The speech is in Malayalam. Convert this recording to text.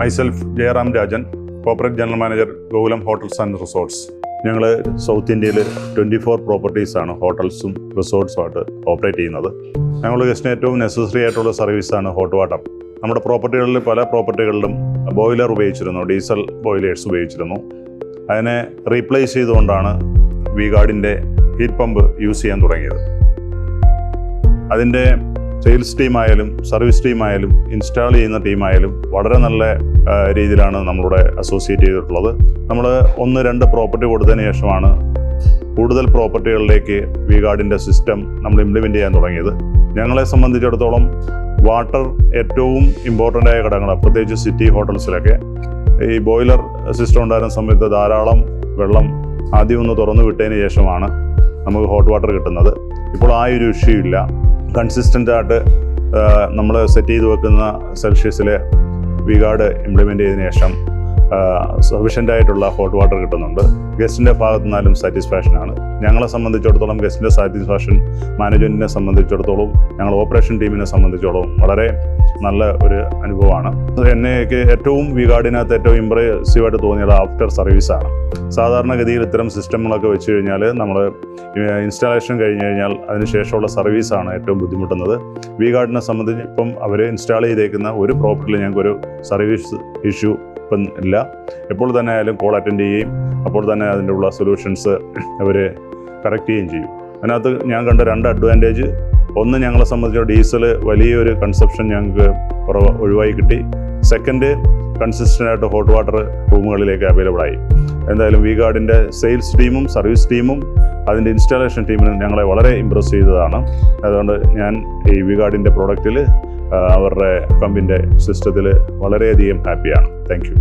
Myself Jayaram Rajan, corporate general manager, Gokulam hotels and resorts. ഞങ്ങൾ സൗത്ത് ഇന്ത്യയിൽ 24 പ്രോപ്പർട്ടീസാണ് ഹോട്ടൽസും റിസോർട്ട്സുമായിട്ട് ഓപ്പറേറ്റ് ചെയ്യുന്നത്. ഞങ്ങൾ ഗസ്റ്റിന് ഏറ്റവും നെസസറി ആയിട്ടുള്ള സർവീസാണ് ഹോട്ട് വാട്ടർ. നമ്മുടെ പ്രോപ്പർട്ടികളിൽ പല പ്രോപ്പർട്ടികളിലും ബോയിലർ ഉപയോഗിച്ചിരുന്നു, ഡീസൽ ബോയിലേഴ്സ് ഉപയോഗിച്ചിരുന്നു. അതിനെ റീപ്ലേസ് ചെയ്തുകൊണ്ടാണ് വി-ഗാർഡിൻ്റെ ഹീറ്റ് പമ്പ് യൂസ് ചെയ്യാൻ തുടങ്ങിയത്. അതിൻ്റെ സെയിൽസ് ടീമായാലും സർവീസ് ടീമായാലും ഇൻസ്റ്റാൾ ചെയ്യുന്ന ടീമായാലും വളരെ നല്ല രീതിയിലാണ് നമ്മളിവിടെ അസോസിയേറ്റ് ചെയ്തിട്ടുള്ളത്. നമ്മൾ 1-2 പ്രോപ്പർട്ടി കൊടുത്തതിന് ശേഷമാണ് കൂടുതൽ പ്രോപ്പർട്ടികളിലേക്ക് വി-ഗാർഡിൻ്റെ സിസ്റ്റം നമ്മൾ ഇംപ്ലിമെൻ്റ് ചെയ്യാൻ തുടങ്ങിയത്. ഞങ്ങളെ സംബന്ധിച്ചിടത്തോളം വാട്ടർ ഏറ്റവും ഇമ്പോർട്ടൻ്റ് ആയ ഘടകങ്ങളാണ്. പ്രത്യേകിച്ച് സിറ്റി ഹോട്ടൽസിലൊക്കെ ഈ ബോയിലർ സിസ്റ്റം ഉണ്ടായിരുന്ന സമയത്ത് ധാരാളം വെള്ളം ആദ്യം ഒന്ന് തുറന്നു വിട്ടതിന് ശേഷമാണ് നമുക്ക് ഹോട്ട് വാട്ടർ കിട്ടുന്നത്. ഇപ്പോൾ ആ ഒരു ഇഷ്യൂ ഇല്ല. കൺസിസ്റ്റൻ്റായിട്ട് നമ്മൾ സെറ്റ് ചെയ്ത് വെക്കുന്ന സെൽഷ്യസിൽ വി-ഗാർഡ് ഇംപ്ലിമെൻ്റ് ചെയ്തതിന് ശേഷം സഫിഷ്യൻ്റ് ആയിട്ടുള്ള ഹോട്ട് വാട്ടർ കിട്ടുന്നുണ്ട്. ഗസ്റ്റിൻ്റെ ഭാഗത്തു നിന്നാലും സാറ്റിസ്ഫാക്ഷനാണ്. ഞങ്ങളെ സംബന്ധിച്ചിടത്തോളം ഗസ്റ്റിൻ്റെ സാറ്റിസ്ഫാക്ഷൻ, മാനേജ്മെൻറ്റിനെ സംബന്ധിച്ചിടത്തോളം, ഞങ്ങൾ ഓപ്പറേഷൻ ടീമിനെ സംബന്ധിച്ചിടത്തോളം വളരെ നല്ല ഒരു അനുഭവമാണ്. എനിക്ക് ഏറ്റവും വി-ഗാർഡിനകത്ത് ഏറ്റവും ഇമ്പ്രസീവായിട്ട് തോന്നിയത് ആഫ്റ്റർ സർവീസാണ്. സാധാരണഗതിയിൽ ഇത്തരം സിസ്റ്റങ്ങളൊക്കെ വെച്ച് കഴിഞ്ഞാൽ നമ്മൾ ഇൻസ്റ്റാളേഷൻ കഴിഞ്ഞ് കഴിഞ്ഞാൽ അതിന് ശേഷമുള്ള സർവീസാണ് ഏറ്റവും ബുദ്ധിമുട്ടുന്നത്. വി-ഗാർഡിനെ സംബന്ധിച്ച് ഇപ്പം അവർ ഇൻസ്റ്റാൾ ചെയ്തേക്കുന്ന ഒരു പ്രോപ്പർട്ടിയിൽ ഞങ്ങൾക്കൊരു സർവീസ് ഇഷ്യൂ ഇപ്പം ഇല്ല. എപ്പോൾ തന്നെ ആയാലും കോൾ അറ്റൻഡ് ചെയ്യുകയും അപ്പോൾ തന്നെ അതിൻ്റെ ഉള്ള സൊല്യൂഷൻസ് അവർ കറക്റ്റ് ചെയ്യുകയും ചെയ്യും. അതിനകത്ത് ഞാൻ കണ്ട 2 അഡ്വാൻറ്റേജ്: ഒന്ന്, ഞങ്ങളെ സംബന്ധിച്ച് ഡീസൽ വലിയൊരു കൺസപ്ഷൻ ഞങ്ങൾക്ക് ഒഴിവായി കിട്ടി. സെക്കൻഡ്, കൺസിസ്റ്റൻ്റായിട്ട് ഹോട്ട് വാട്ടർ റൂമുകളിലേക്ക് അവൈലബിൾ ആയി. എന്തായാലും വി-ഗാർഡിൻ്റെ സെയിൽസ് ടീമും സർവീസ് ടീമും അതിൻ്റെ ഇൻസ്റ്റാളേഷൻ ടീമിനും ഞങ്ങളെ വളരെ ഇമ്പ്രസ് ചെയ്തതാണ്. അതുകൊണ്ട് ഞാൻ ഈ വി-ഗാർഡിൻ്റെ പ്രോഡക്റ്റിൽ അവരുടെ പമ്പിൻ്റെ സിസ്റ്റത്തിൽ വളരെയധികം ഹാപ്പിയാണ്. Thank you.